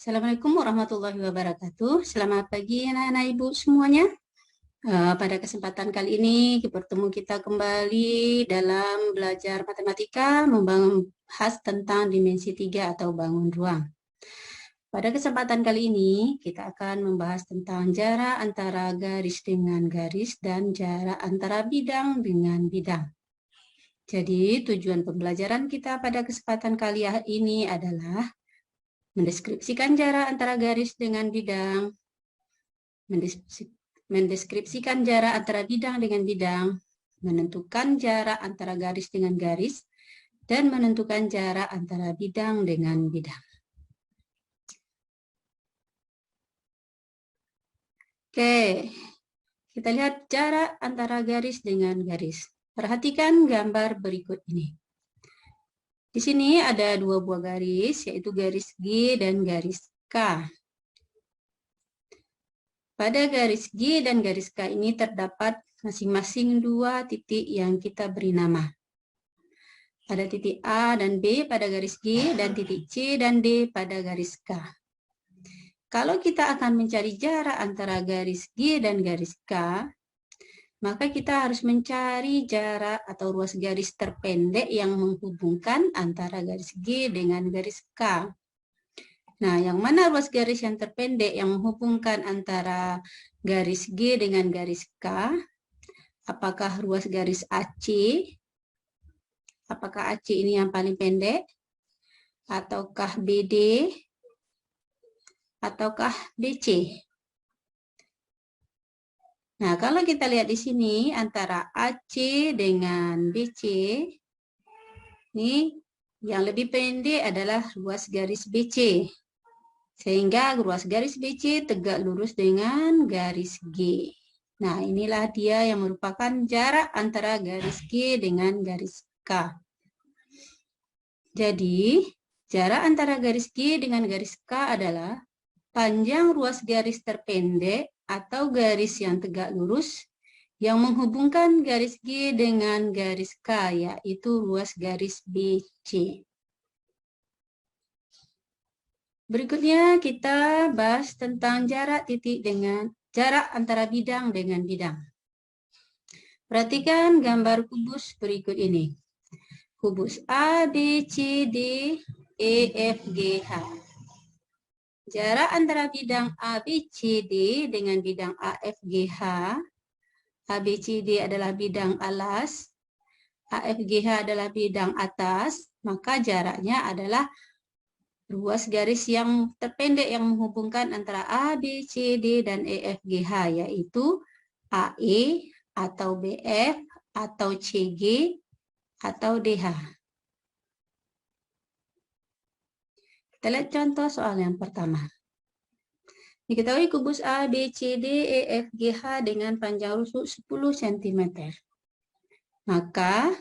Assalamualaikum warahmatullahi wabarakatuh. Selamat pagi anak-anak ibu semuanya. Pada kesempatan kali ini bertemu kita kembali dalam belajar matematika membahas tentang dimensi 3 atau bangun ruang. Pada kesempatan kali ini kita akan membahas tentang jarak antara garis dengan garis dan jarak antara bidang dengan bidang. Jadi tujuan pembelajaran kita pada kesempatan kali ini adalah mendeskripsikan jarak antara garis dengan bidang, mendeskripsikan jarak antara bidang dengan bidang, menentukan jarak antara garis dengan garis, dan menentukan jarak antara bidang dengan bidang. Oke, kita lihat jarak antara garis dengan garis. Perhatikan gambar berikut ini. Di sini ada dua buah garis, yaitu garis G dan garis K. Pada garis G dan garis K ini terdapat masing-masing dua titik yang kita beri nama. Ada titik A dan B pada garis G dan titik C dan D pada garis K. Kalau kita akan mencari jarak antara garis G dan garis K, maka kita harus mencari jarak atau ruas garis terpendek yang menghubungkan antara garis G dengan garis K. Nah, yang mana ruas garis yang terpendek yang menghubungkan antara garis G dengan garis K? Apakah ruas garis AC? Apakah AC ini yang paling pendek? Ataukah BD? Ataukah BC? Nah, kalau kita lihat di sini antara AC dengan BC, ini yang lebih pendek adalah ruas garis BC. Sehingga ruas garis BC tegak lurus dengan garis G. Nah, inilah dia yang merupakan jarak antara garis G dengan garis K. Jadi, jarak antara garis G dengan garis K adalah panjang ruas garis terpendek atau garis yang tegak lurus yang menghubungkan garis G dengan garis K, yaitu ruas garis BC. Berikutnya kita bahas tentang jarak antara bidang dengan bidang. Perhatikan gambar kubus berikut ini. Kubus A, B, C, D, E, F, G, H. Jarak antara bidang A, B, C, D dengan bidang A, F, G, H. A, B, C, D adalah bidang alas. A, F, G, H adalah bidang atas. Maka jaraknya adalah ruas garis yang terpendek yang menghubungkan antara A, B, C, D, dan E, F, G, H, yaitu AE atau BF atau CG atau DH. Kita lihat contoh soal yang pertama. Diketahui kubus A, B, C, D, E, F, G, H dengan panjang rusuk 10 cm. Maka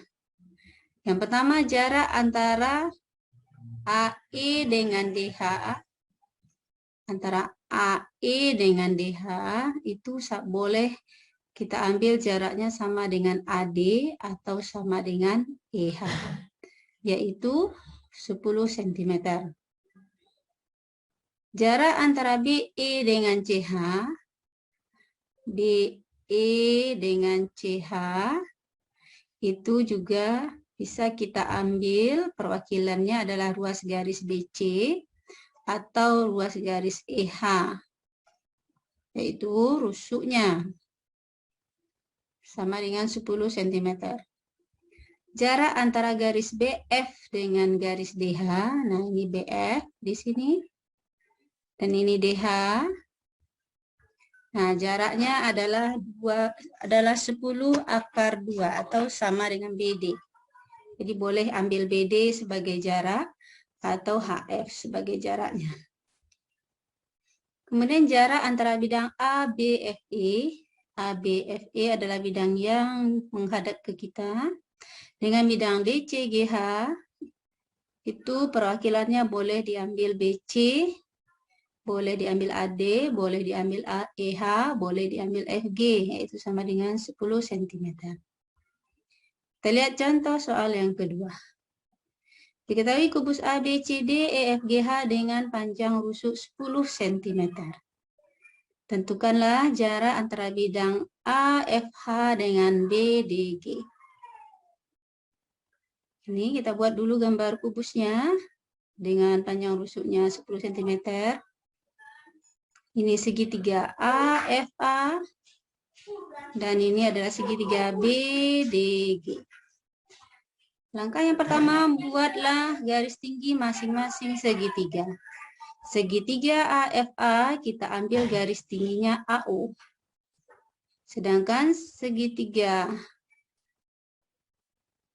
yang pertama jarak antara AE dengan DH, antara AE dengan DH itu boleh kita ambil jaraknya sama dengan AD atau sama dengan EH, yaitu 10 cm. Jarak antara BE dengan CH, BE dengan CH itu juga bisa kita ambil perwakilannya adalah ruas garis BC atau ruas garis EH, yaitu rusuknya sama dengan 10 cm. Jarak antara garis BF dengan garis DH, nah ini BF di sini, dan ini DH. Nah, jaraknya adalah 10 akar 2 atau sama dengan BD. Jadi boleh ambil BD sebagai jarak atau HF sebagai jaraknya. Kemudian jarak antara bidang ABFE. ABFE adalah bidang yang menghadap ke kita. Dengan bidang DCGH, itu perwakilannya boleh diambil BC, boleh diambil AD, boleh diambil EH, boleh diambil FG, yaitu sama dengan 10 cm. Kita lihat contoh soal yang kedua. Diketahui kubus ABCD EFGH dengan panjang rusuk 10 cm. Tentukanlah jarak antara bidang AFH dengan BDG. Ini kita buat dulu gambar kubusnya dengan panjang rusuknya 10 cm. Ini segitiga AFA dan ini adalah segitiga BDG. Langkah yang pertama, buatlah garis tinggi masing-masing segitiga. Segitiga AFA kita ambil garis tingginya AO. Sedangkan segitiga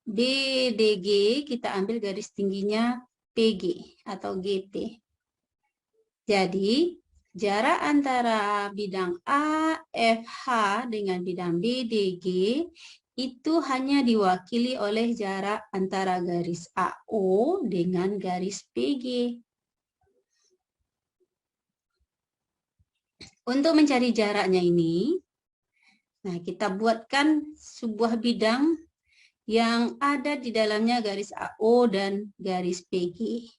BDG kita ambil garis tingginya PG atau GP. Jadi, jarak antara bidang AFH dengan bidang BDG itu hanya diwakili oleh jarak antara garis AO dengan garis PG. Untuk mencari jaraknya ini, nah kita buatkan sebuah bidang yang ada di dalamnya garis AO dan garis PG.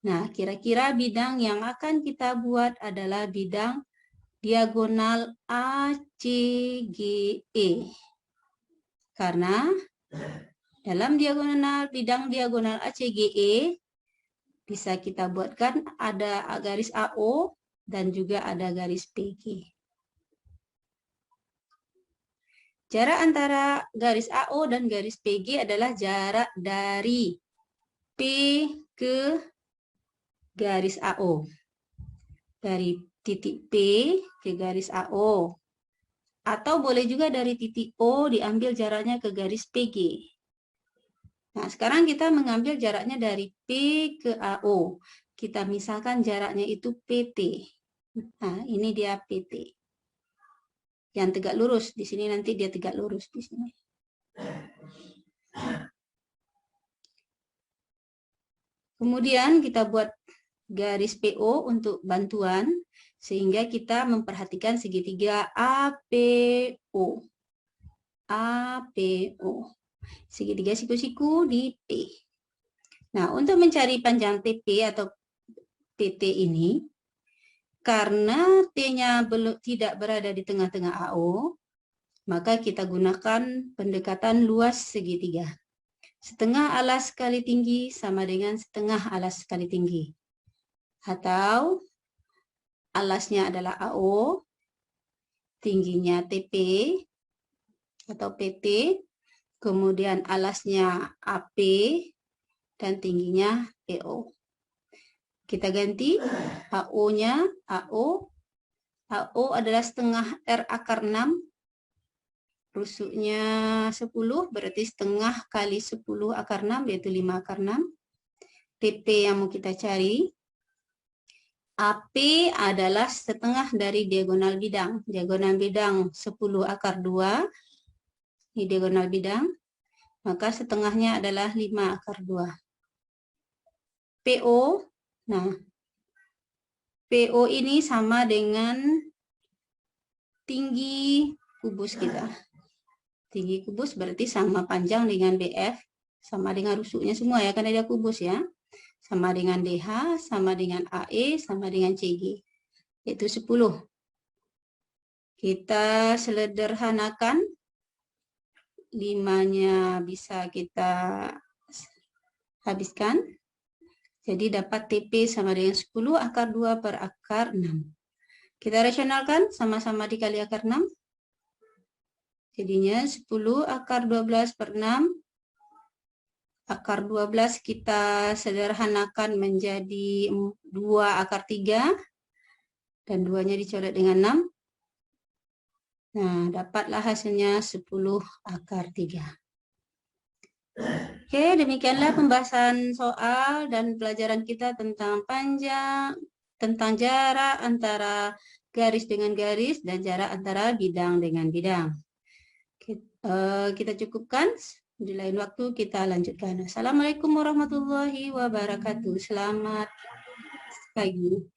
Nah, kira-kira bidang yang akan kita buat adalah bidang diagonal ACGE. Karena dalam bidang diagonal ACGE bisa kita buatkan ada garis AO dan juga ada garis PG. Jarak antara garis AO dan garis PG adalah jarak dari P ke garis AO. Dari titik P ke garis AO. Atau boleh juga dari titik O diambil jaraknya ke garis PG. Nah, sekarang kita mengambil jaraknya dari P ke AO. Kita misalkan jaraknya itu PT. Nah, ini dia PT. Yang tegak lurus. Di sini nanti dia tegak lurus di sini. Kemudian kita buat garis PO untuk bantuan. Sehingga kita memperhatikan segitiga APO. APO. Segitiga siku-siku di P. Nah, untuk mencari panjang TP atau PT ini, karena T-nya tidak berada di tengah-tengah AO, maka kita gunakan pendekatan luas segitiga. Setengah alas kali tinggi sama dengan setengah alas kali tinggi. Atau alasnya adalah AO, tingginya TP atau PT, kemudian alasnya AP, dan tingginya PO. Kita ganti AO-nya, AO adalah setengah R akar 6, rusuknya 10, berarti setengah kali 10 akar 6, yaitu 5 akar 6. TP yang mau kita cari, AP adalah setengah dari diagonal bidang. Diagonal bidang 10 akar 2. Ini diagonal bidang. Maka setengahnya adalah 5 akar 2. PO. Nah, PO ini sama dengan tinggi kubus kita. Tinggi kubus berarti sama panjang dengan BF. Sama dengan rusuknya semua ya, karena dia kubus ya. Sama dengan DH, sama dengan AE, sama dengan CG. Yaitu 10. Kita sederhanakan. 5-nya bisa kita habiskan. Jadi dapat TP sama dengan 10 akar 2 per akar 6. Kita rasionalkan, sama-sama dikali akar 6. Jadinya 10 akar 12 per 6. Akar 12 kita sederhanakan menjadi 2 akar 3. Dan 2-nya dicoret dengan 6. Nah, dapatlah hasilnya 10 akar 3. Oke, demikianlah pembahasan soal dan pelajaran kita tentang jarak antara garis dengan garis dan jarak antara bidang dengan bidang. Kita cukupkan. Di lain waktu kita lanjutkan. Assalamualaikum warahmatullahi wabarakatuh. Selamat pagi.